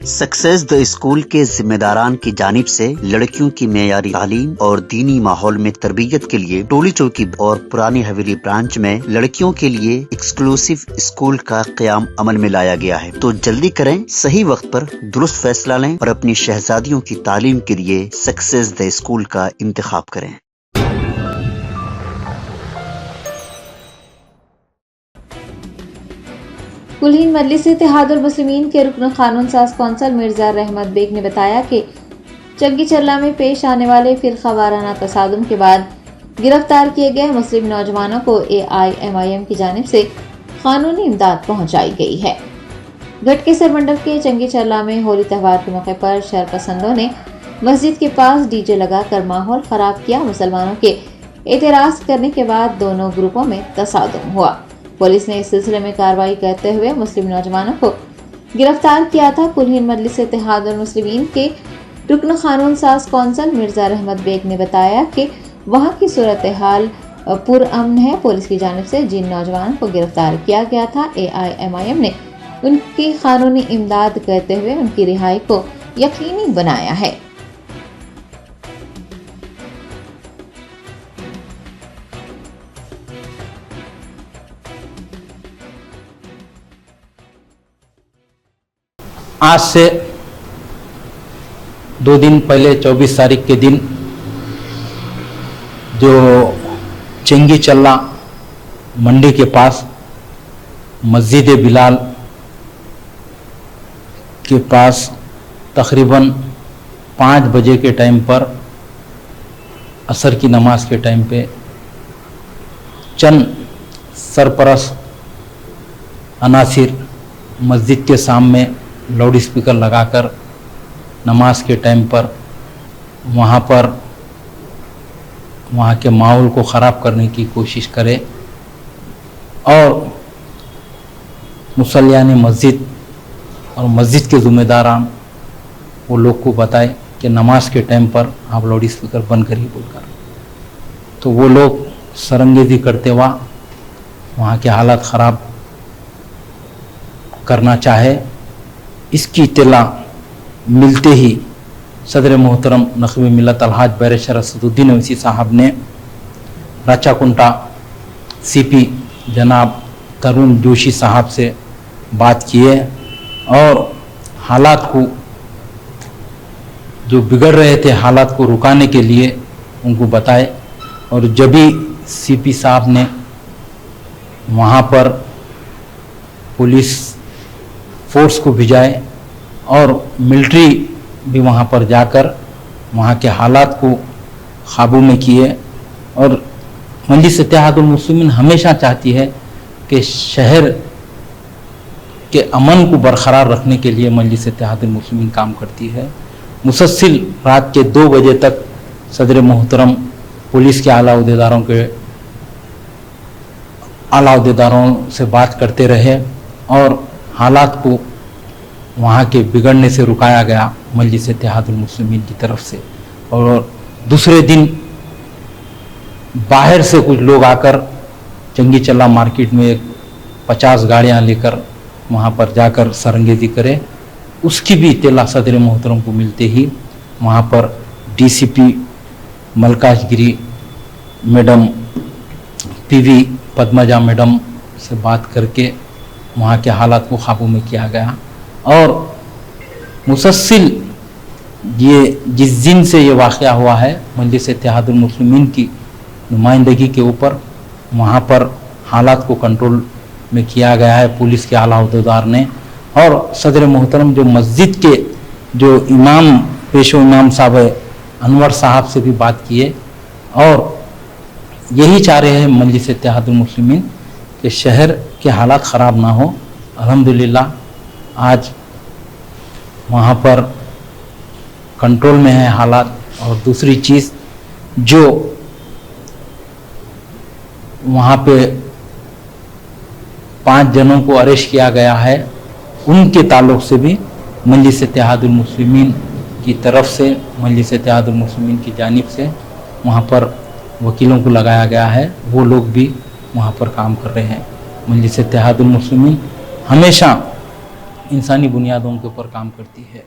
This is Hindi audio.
सक्सेस द स्कूल के जिम्मेदारान की जानिब से लड़कियों की मेयारी तालीम और दीनी माहौल में तरबियत के लिए टोली चौकी और पुरानी हवेली ब्रांच में लड़कियों के लिए एक्सक्लूसिव स्कूल का क़याम अमल में लाया गया है। तो जल्दी करें, सही वक्त पर दुरुस्त फैसला लें और अपनी शहजादियों की तालीम के लिए सक्सेस द स्कूल का इंतखाब करें। कुलहीन मजलिस इत्तेहादुल मुस्लिमीन के रुकन कानून साज कौंसल मिर्जा रहमत बेग ने बताया कि चंगी चल्ला में पेश आने वाले फिरका वाराना तसादुम के बाद गिरफ्तार किए गए मुस्लिम नौजवानों को AIMIM की जानिब से कानूनी इमदाद पहुंचाई गई है। घटके सरमंडल के चंगी चल्ला में होली त्यौहार के मौके पर शरपसंदों ने मस्जिद के पास DJ लगाकर माहौल खराब किया। मुसलमानों के एतराज करने के बाद दोनों ग्रुपों में तसादुम हुआ। पुलिस ने इस सिलसिले में कार्रवाई करते हुए मुस्लिम नौजवानों को गिरफ्तार किया था। कुलहीन मजलिस इत्तेहादुल मुस्लिमीन के रुकन कानून साज कौंसल मिर्जा रहमत बेग ने बताया कि वहां की सूरत हाल पुरअमन है। पुलिस की जानिब से जिन नौजवानों को गिरफ्तार किया गया था, AIMIM ने उनकी कानूनी इमदाद करते हुए उनकी रिहाई को यकीनी बनाया है। आज से 2 दिन पहले 24 तारीख के दिन जो चंगी चल्ला मंडी के पास मस्जिद बिलाल के पास तकरीबन 5 बजे के टाइम पर असर की नमाज के टाइम पे चंद सरपरस्त अनासिर मस्जिद के सामने लाउड स्पीकर लगाकर नमाज के टाइम पर वहाँ के माहौल को ख़राब करने की कोशिश करे और मुसल्लियान मस्जिद और मस्जिद के ज़िम्मेदारान वो लोग को बताए कि नमाज के टाइम पर आप लाउड स्पीकर बंद करिए बोलकर। तो वो लोग सरंगेज़ी करते हुआ वहाँ के हालात ख़राब करना चाहे। इसकी इत्तला मिलते ही सदर मोहतरम नक़ीब मिल्लत अलहाज बैरिस्टर असदुद्दीन ओवैसी साहब ने राचाकुंटा CP जनाब तरुण जोशी साहब से बात किए और हालात को जो बिगड़ रहे थे हालात को रुकाने के लिए उनको बताए। और जब भी CP साहब ने वहाँ पर पुलिस फोर्स को भिजाए और मिलिट्री भी वहाँ पर जाकर वहाँ के हालात को काबू में किए। और मजलिस इत्तेहादुल मुस्लिमीन हमेशा चाहती है कि शहर के अमन को बरकरार रखने के लिए मजलिस इत्तेहादुल मुस्लिमीन काम करती है। मुसलसल रात के 2 बजे तक सदर मोहतरम पुलिस के आला अहदेदारों से बात करते रहे और हालात को वहाँ के बिगड़ने से रुकाया गया मजलिस इत्तेहादुल मुस्लिमीन की तरफ से। और दूसरे दिन बाहर से कुछ लोग आकर चंगी चल्ला मार्केट में 50 गाड़ियाँ लेकर वहाँ पर जाकर सरंगेज़ी करे। उसकी भी इत्तला सदर मोहतरम को मिलते ही वहाँ पर DCP Malkajgiri madam, PV Padmaja madam से बात करके वहाँ के हालात को काबू में किया गया। और मुसलसल ये जिस दिन से ये वाक़या हुआ है मजलिस इत्तेहादुल मुस्लिमीन की नुमाइंदगी के ऊपर वहाँ पर हालात को कंट्रोल में किया गया है पुलिस के आला अहदेदार ने। और सदर मोहतरम जो मस्जिद के जो इमाम पेशो इमाम साहब अनवर साहब से भी बात किए और यही चाह रहे हैं मजलिस इत्तेहादुल मुस्लिमीन कि शहर के हालात ख़राब ना हो। अल्हम्दुलिल्लाह आज वहाँ पर कंट्रोल में है हालात। और दूसरी चीज़ जो वहाँ पे 5 जनों को अरेस्ट किया गया है उनके ताल्लुक़ से भी मजलिस इत्तेहादुल मुस्लिमीन की तरफ से मजलिस इत्तेहादुल मुस्लिमीन की जानिब से वहाँ पर वकीलों को लगाया गया है। वो लोग भी वहाँ पर काम कर रहे हैं। मजलिस इत्तेहादुल मुस्लिमीन हमेशा इंसानी बुनियादों के ऊपर काम करती है।